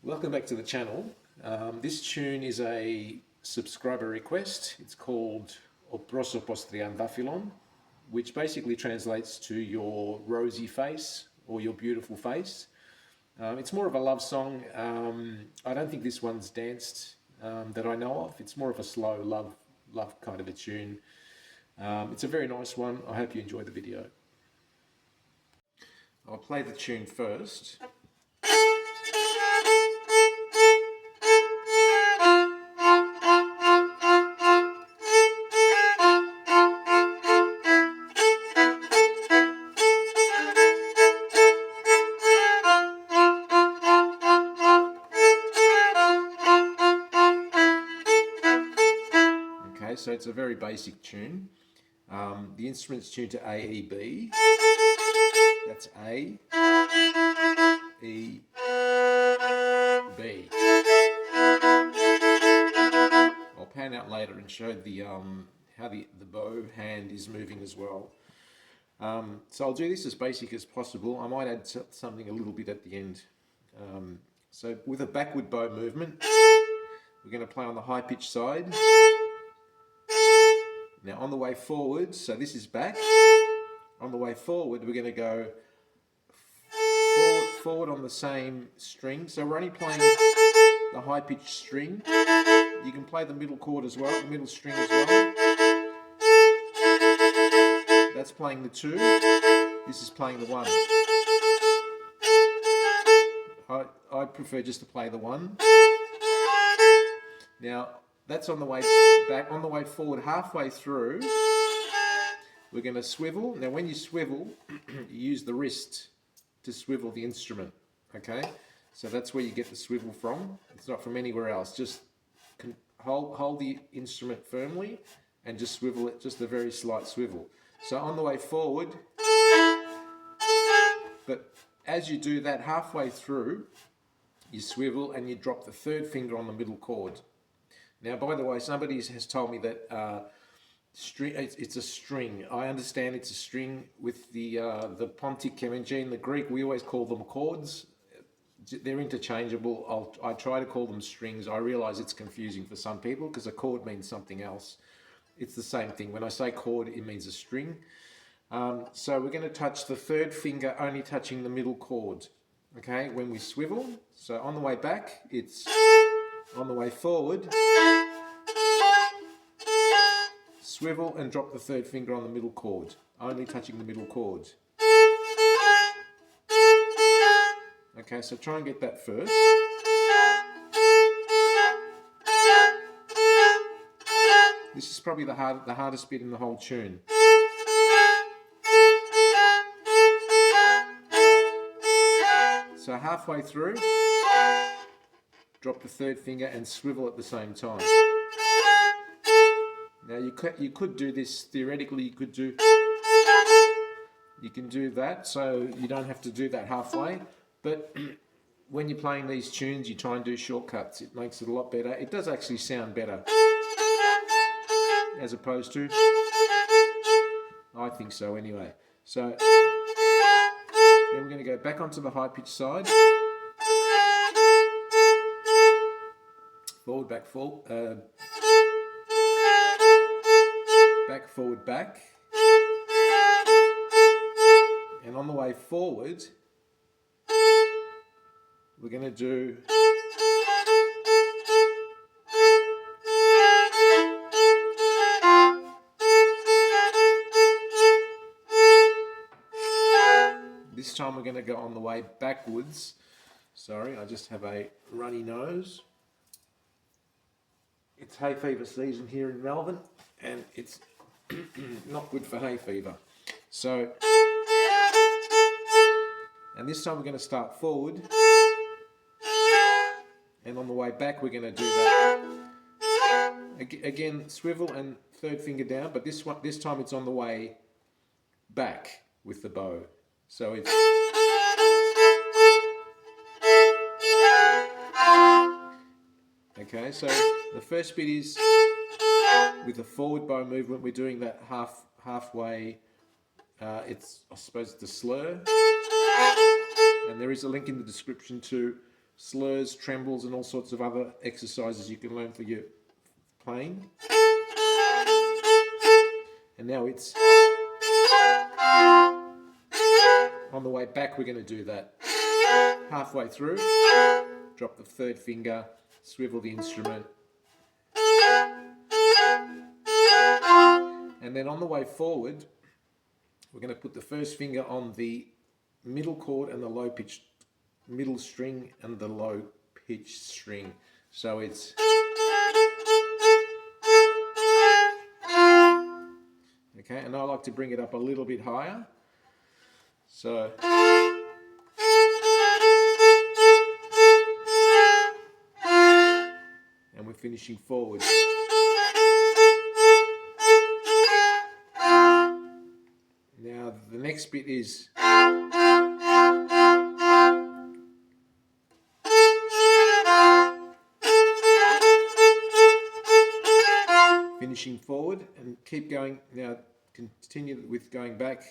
Welcome back to the channel. This tune is a subscriber request. It's called Prosopos Triantafyllon, which basically translates to your rosy face or your beautiful face. It's more of a love song. I don't think this one's danced that I know of. It's more of a slow love kind of a tune. It's a very nice one. I hope you enjoy the video. I'll play the tune first. Okay, so it's a very basic tune. The instrument's tuned to A, E, B. That's A, E, B. I'll pan out later and show the how the bow hand is moving as well. So I'll do this as basic as possible. I might add something a little bit at the end. So with a backward bow movement, we're going to play on the high pitch side. Now on the way forward, so this is back. On the way forward, we're going to go forward on the same string. So we're only playing the high pitched string. You can play the middle chord as well, the middle string as well. That's playing the 2. This is playing the 1. I prefer just to play the 1. Now that's on the way back. On the way forward, halfway through, we're going to swivel. Now when you swivel, you use the wrist to swivel the instrument. Okay, so that's where you get the swivel from. It's not from anywhere else. Just hold the instrument firmly and just swivel it, just a very slight swivel. So on the way forward, but as you do that halfway through, you swivel and you drop the 3rd finger on the middle chord. Now, by the way, somebody has told me that it's a string. I understand it's a string. With the pontic kemenje in the Greek, we always call them chords. They're interchangeable. I try to call them strings. I realize it's confusing for some people because a chord means something else. It's the same thing. When I say chord, it means a string. So we're going to touch the 3rd finger, only touching the middle chord. Okay, when we swivel. So on the way back, it's on the way forward. Swivel and drop the 3rd finger on the middle chord, only touching the middle chord. Okay, so try and get that first. This is probably the hardest bit in the whole tune. So halfway through, drop the 3rd finger and swivel at the same time. Now you could do this theoretically. You can do that, so you don't have to do that halfway. But when you're playing these tunes, you try and do shortcuts. It makes it a lot better. It does actually sound better, as opposed to. I think so anyway. So then we're going to go back onto the high pitch side. Forward, back, forward. Back, forward, back. And on the way forward, we're going to do this time we're going to go on the way backwards. Sorry, I just have a runny nose. It's hay fever season here in Melbourne, and it's not good for hay fever. So, and this time we're going to start forward, and on the way back we're going to do that. Again, swivel and 3rd finger down, but this time it's on the way back with the bow. So it's okay. So the first bit is with the forward bow movement. We're doing that halfway. It's, I suppose, the slur, and there is a link in the description to slurs, trembles, and all sorts of other exercises you can learn for your playing. And now it's on the way back, we're going to do that. Halfway through, drop the third finger, swivel the instrument. And then on the way forward, we're going to put the first finger on the middle chord and the low pitched middle string and the low pitched string. So it's okay, and I like to bring it up a little bit higher. So and we're finishing forward. Now the next bit is finishing forward, and keep going. Now continue with going back.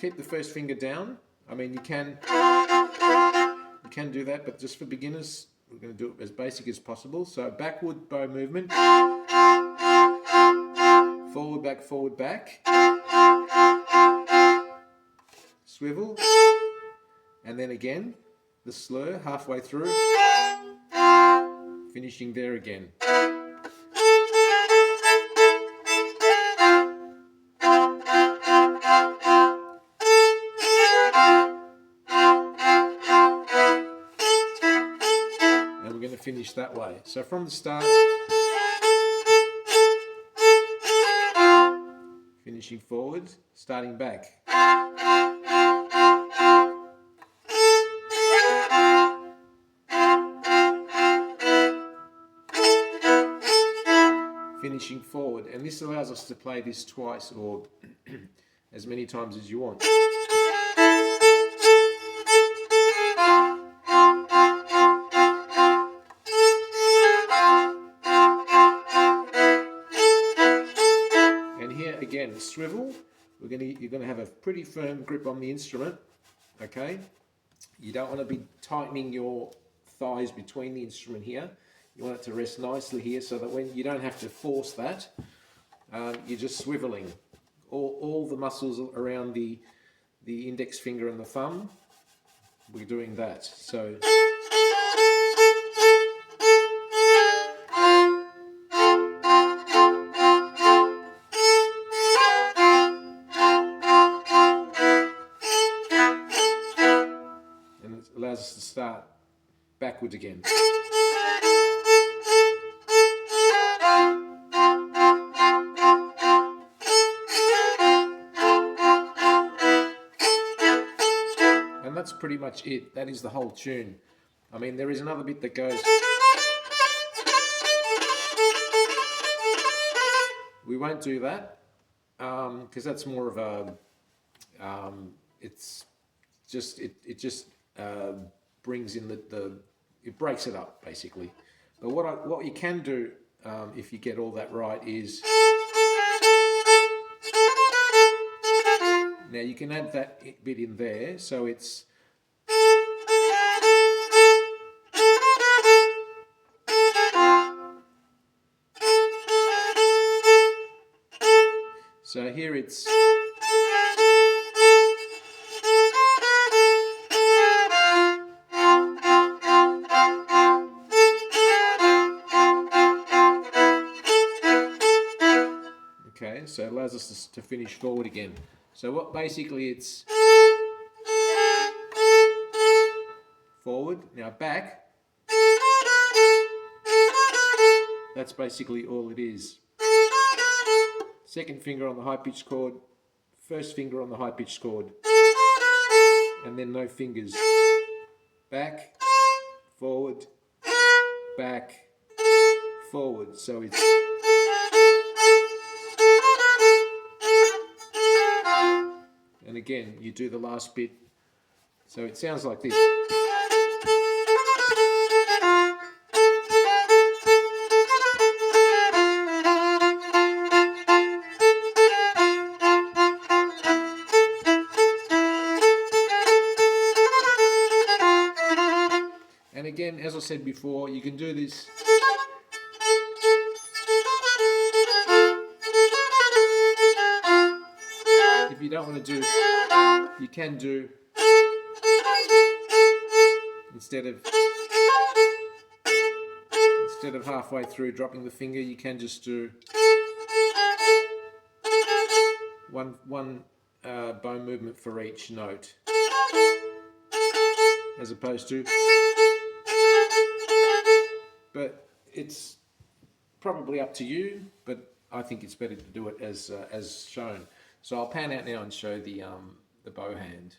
Keep the first finger down. I mean, you can do that, but just for beginners, we're going to do it as basic as possible. So backward bow movement, forward, back, swivel, and then again, the slur halfway through, finishing there again. And we're going to finish that way. So from the start, finishing forward, starting back. Finishing forward, and this allows us to play this twice or as many times as you want. And here again, swivel. You're gonna have a pretty firm grip on the instrument. Okay, you don't want to be tightening your thighs between the instrument here. You want it to rest nicely here, so that when you don't have to force that, you're just swiveling. All the muscles around the index finger and the thumb, we're doing that. So and it allows us to start backwards again. And that's pretty much it. That is the whole tune. I mean, there is another bit that goes. We won't do that because that's more of a. It's just it just brings in it breaks it up basically. But what you can do if you get all that right is. Now you can add that bit in there, so it's so here it's okay, so it allows us to finish forward again. So what basically it's forward, now back, that's basically all it is. Second finger on the high pitched chord, first finger on the high pitched chord, and then no fingers. Back, forward, back, forward. So it's and again, you do the last bit. So it sounds like this. And again, as I said before, you can do this if you don't want to do, you can do, instead of halfway through dropping the finger, you can just do one bow movement for each note, as opposed to, but it's probably up to you, but I think it's better to do it as shown. So I'll pan out now and show the bow hand.